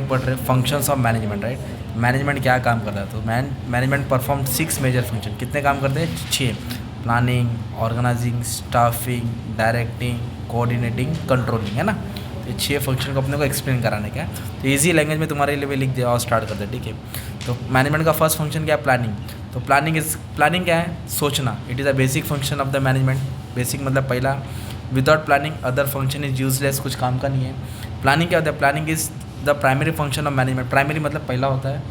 पढ़ रहे functions of management, right. Management क्या काम कर रहा है, तो मैनेजमेंट परफॉर्म 6 मेजर फंक्शन। कितने काम करते हैं? 6। Planning, organising, staffing, directing, coordinating, controlling, है ना। तो ये 6 फंक्शन को अपने को एक्सप्लेन कराने का है। तो ईजी लैंग्वेज में तुम्हारे लिए लिख दिया और स्टार्ट करते हैं, ठीक है। तो मैनेजमेंट का फर्स्ट फंक्शन क्या है? प्लानिंग। तो प्लानिंग क्या है? सोचना। It is a basic function of the management. Basic मतलब पहला, without planning other function is useless, कुछ काम का नहीं है। प्लानिंग क्या होता है? Planning is the primary function of management. Primary मतलब पहला होता है,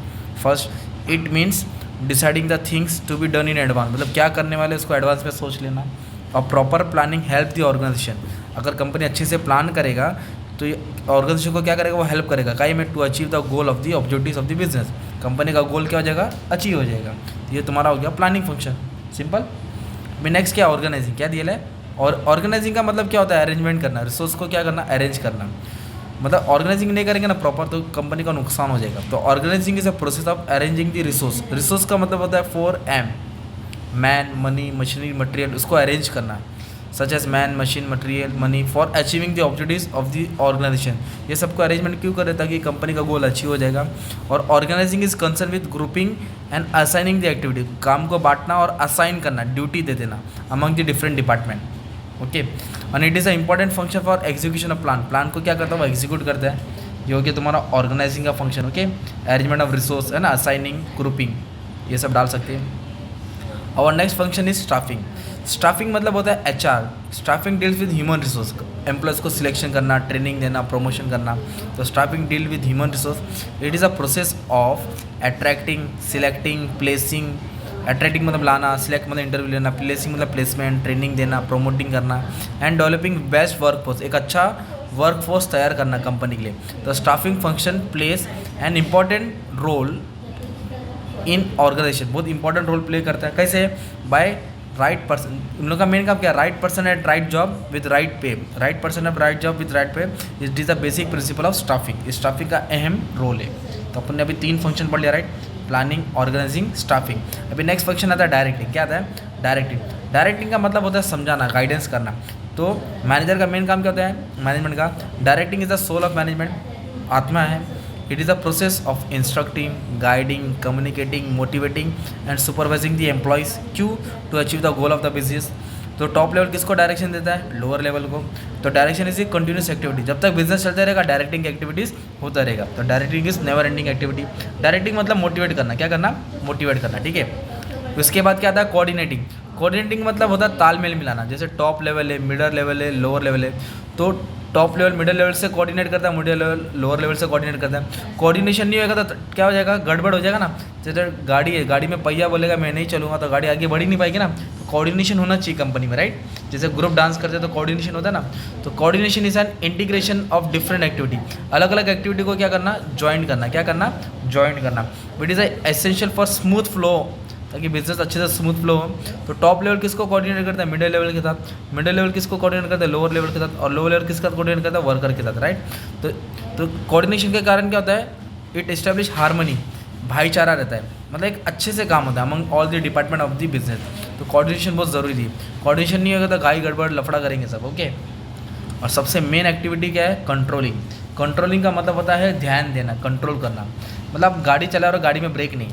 first. It means deciding the things to be done in advance, मतलब क्या करने वाले उसको एडवांस में सोच लेना। और proper planning help the organisation. अगर कंपनी अच्छे से प्लान करेगा तो ऑर्गेनाइजेशन को क्या करेगा? वो हेल्प करेगा काई में, to achieve the goal of the objectives of the business. Company का गोल क्या हो जाएगा? अचीव हो जाएगा। तो ये तुम्हारा हो गया प्लानिंग फंक्शन, सिंपल। अभी नेक्स्ट क्या? ऑर्गेनाइजिंग। क्या दिया है? और ऑर्गेनाइजिंग का मतलब क्या होता है? अरेंजमेंट करना, रिसोर्स को क्या करना? अरेंज करना। मतलब ऑर्गेनाइजिंग नहीं करेंगे ना प्रॉपर तो कंपनी का नुकसान हो जाएगा। तो organising is a process of arranging the resource. Resource का मतलब होता है 4M, man, money, machinery, material. उसको अरेंज करना, such as man, machine, material, money, for achieving the objectives of the organisation. ये सबको अरेंजमेंट क्यों करें? ताकि कंपनी का गोल अचीव हो जाएगा। और organising is concern with grouping and assigning the activity. काम को बांटना और असाइन करना, ड्यूटी दे देना among the different department, okay. And it is an important function for execution of plan. Plan को क्या करता है? वो एग्जीक्यूट करता है। ये हो गया तुम्हारा ऑर्गेनाइजिंग का function, okay. Arrangement of resource, है ना, असाइनिंग, ग्रुपिंग, ये सब डाल सकते हैं। और next function is staffing. Staffing मतलब होता है HR। Staffing deals with human resource, employees को सिलेक्शन करना, ट्रेनिंग देना, प्रमोशन करना। तो staffing deal with human resource. It is a process of attracting, selecting, placing. Attracting मतलब लाना, सिलेक्ट मतलब इंटरव्यू लेना, प्लेसिंग मतलब प्लेसमेंट, ट्रेनिंग देना, प्रमोटिंग करना, एंड डेवलपिंग बेस्ट वर्कफोर्स, एक अच्छा वर्कफोर्स तैयार करना कंपनी के लिए। तो staffing function place N important role in organisation, बहुत इंपॉर्टेंट रोल प्ले करता है। कैसे? Bye right person. इन लोग का मेन काम क्या है? Right person at right job with right pay. Right person at right job with right pay, it is the basic principle of staffing. Staffing का अहम रोल है। तो अपन ने अभी 3 फंक्शन पढ़ लिया, राइट। Planning, organising, staffing. अभी नेक्स्ट फंक्शन आता है डायरेक्टिंग। क्या आता है? डायरेक्टिंग। डायरेक्टिंग का मतलब होता है समझाना, गाइडेंस करना। तो मैनेजर का मेन काम क्या होता है? मैनेजमेंट का directing is the soul of management, आत्मा है। It is a process of instructing, guiding, communicating, motivating and supervising the employees क्यों to achieve the goal of the business. तो टॉप लेवल किसको डायरेक्शन देता है? लोअर लेवल को। तो direction is a continuous activity, जब तक बिजनेस चलता रहेगा डायरेक्टिंग एक्टिविटीज़ होता रहेगा। तो directing is never ending activity. Directing मतलब मोटिवेट करना, क्या करना? मोटिवेट करना, ठीक है। उसके बाद क्या आता है? कोऑर्डिनेटिंग। कोऑर्डिनेटिंग मतलब होता है तालमेल मिलाना। जैसे टॉप लेवल है, मिडल लेवल है, लोअर लेवल है। तो टॉप लेवल मिडिल लेवल से कोऑर्डिनेट करता है, मिडिल लेवल लोअर लेवल से कोऑर्डिनेट करता है। कोऑर्डिनेशन नहीं होगा तो क्या हो जाएगा? गड़बड़ हो जाएगा ना। जैसे गाड़ी है, गाड़ी में पहिया बोलेगा मैं नहीं चलूँगा तो गाड़ी आगे बढ़ ही नहीं पाएगी ना। तो कोऑर्डिनेशन होना चाहिए कंपनी में, राइट। जैसे ग्रुप डांस करते हैं तो कोऑर्डिनेशन होता है ना। तो coordination is an integration of different activity. अलग अलग एक्टिविटी को क्या करना? ज्वाइन करना। क्या करना? ज्वाइन करना। It is essential for smooth flow, ताकि बिजनेस अच्छे से स्मूथ फ्लो हो। तो टॉप लेवल किसको कोऑर्डिनेट करता है? मिडिल लेवल के साथ। मिडिल लेवल किसको कोऑर्डिनेट करता है? लोअर लेवल के साथ। और लोअर लेवल किसका कोऑर्डिनेट करता है? वर्कर के साथ, राइट। तो कोऑर्डिनेशन के कारण क्या होता है? इट एस्टेब्लिश हार्मनी, भाईचारा रहता है, मतलब एक अच्छे से काम होता है among all the department of the business. तो कोऑर्डिनेशन बहुत ज़रूरी है। कोऑर्डिनेशन नहीं होगा तो गाई गड़बड़ लफड़ा करेंगे सब, ओके। और सबसे मेन एक्टिविटी क्या है? कंट्रोलिंग। कंट्रोलिंग का मतलब होता है ध्यान देना, कंट्रोल करना। मतलब गाड़ी चला रहे हो, गाड़ी में ब्रेक नहीं,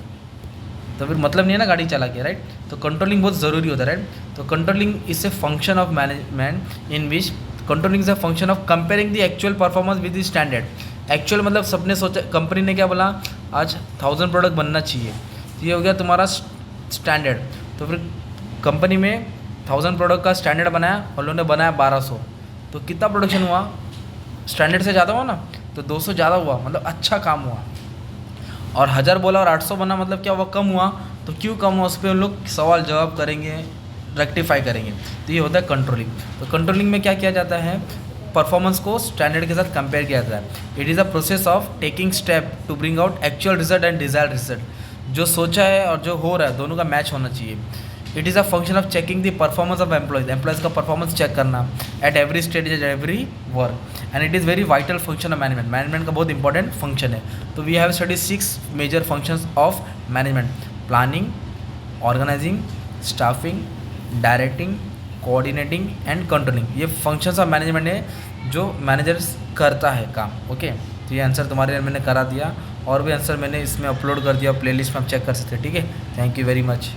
तो फिर मतलब नहीं है ना गाड़ी चला के, राइट। तो कंट्रोलिंग बहुत ज़रूरी होता है, राइट। तो controlling is a function of management in which controlling is a function of comparing the actual performance with the standard. Actual मतलब सबने सोचा, कंपनी ने क्या बोला, आज 1000 प्रोडक्ट बनना चाहिए, तो ये हो गया तुम्हारा स्टैंडर्ड। तो फिर कंपनी में 1000 प्रोडक्ट का स्टैंडर्ड बनाया और लोगों ने बनाया 1200, तो कितना प्रोडक्शन हुआ? स्टैंडर्ड से ज़्यादा हुआ ना, तो 200 ज़्यादा हुआ, मतलब अच्छा काम हुआ। और 1000 बोला और 800 बना, मतलब क्या हुआ? कम हुआ। तो क्यों कम हुआ? उस पर उन लोग सवाल जवाब करेंगे, रेक्टिफाई करेंगे। तो ये होता है कंट्रोलिंग। तो कंट्रोलिंग में क्या किया जाता है? परफॉर्मेंस को स्टैंडर्ड के साथ कंपेयर किया जाता है। It is a process of taking step to bring out actual result and desired result. जो सोचा है और जो हो रहा है दोनों का मैच होना चाहिए। It is a function of checking the performance of employees का परफॉर्मेंस चेक करना at every stage at every work. And it is very vital function of management का बहुत इंपॉर्टेंट फंक्शन है। तो we have study 6 major functions of management: planning, organising, staffing, directing, coordinating and controlling. ये functions of management है जो managers करता है काम, ओके। तो ये आंसर तुम्हारे लिए मैंने करा दिया, और भी आंसर मैंने इसमें अपलोड कर दिया, प्लेलिस्ट में आप चेक कर सकते हैं। ठीक है, थैंक यू वेरी मच।